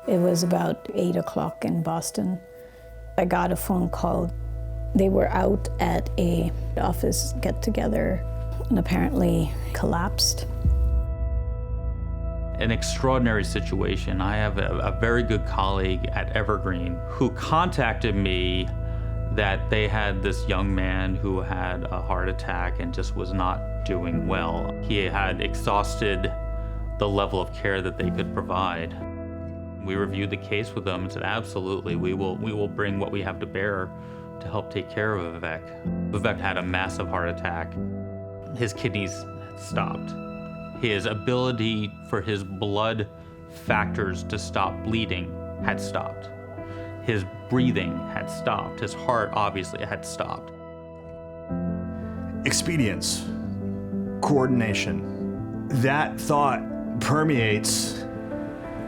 It was about 8 o'clock in Boston. I got a phone call. They were out at an office get-together and apparently collapsed. An extraordinary situation. I have a very good colleague at Evergreen who contacted me that they had this young man who had a heart attack and just was not doing well. He had exhausted the level of care that they could provide. We reviewed the case with them and said, absolutely, we will bring what we have to bear to help take care of Vivek. Vivek had a massive heart attack. His kidneys had stopped. His ability for his blood factors to stop bleeding had stopped. His breathing had stopped. His heart obviously had stopped. Expedience, coordination, that thought permeates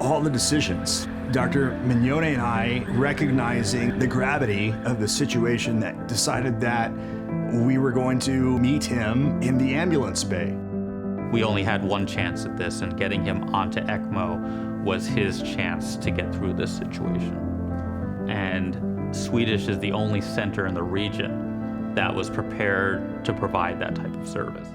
all the decisions. Dr. Mignone and I, recognizing the gravity of the situation, that decided that we were going to meet him in the ambulance bay. We only had one chance at this, and getting him onto ECMO was his chance to get through this situation. And Swedish is the only center in the region that was prepared to provide that type of service.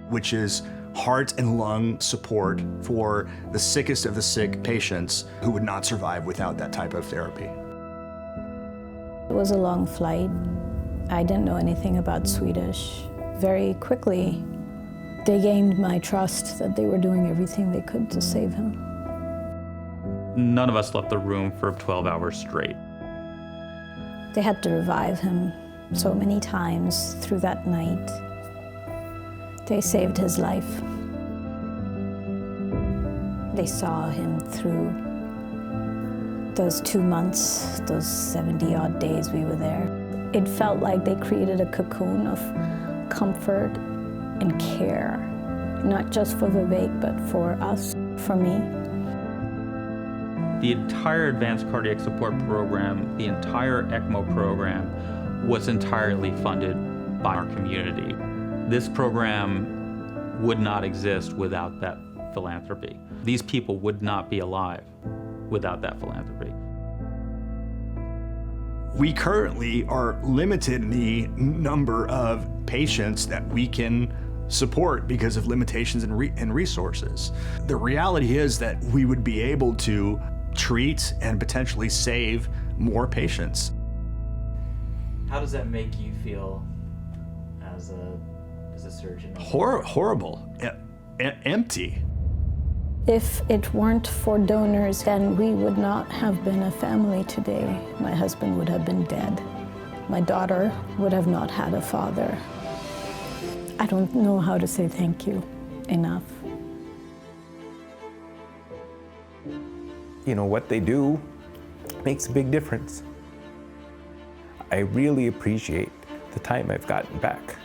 Which is heart and lung support for the sickest of the sick patients who would not survive without that type of therapy. It was a long flight. I didn't know anything about Swedish. Very quickly, they gained my trust that they were doing everything they could to save him. None of us left the room for 12 hours straight. They had to revive him so many times through that night. They saved his life. They saw him through those 2 months, those 70-odd days we were there. It felt like they created a cocoon of comfort and care, not just for Vivek, but for us, for me. The entire advanced cardiac support program, the entire ECMO program, was entirely funded by our community. This program would not exist without that philanthropy. These people would not be alive without that philanthropy. We currently are limited in the number of patients that we can support because of limitations in resources. The reality is that we would be able to treat and potentially save more patients. How does that make you feel as a surgeon? Horrible, empty. If it weren't for donors, then we would not have been a family today. My husband would have been dead. My daughter would have not had a father. I don't know how to say thank you enough. You know, what they do makes a big difference. I really appreciate the time I've gotten back.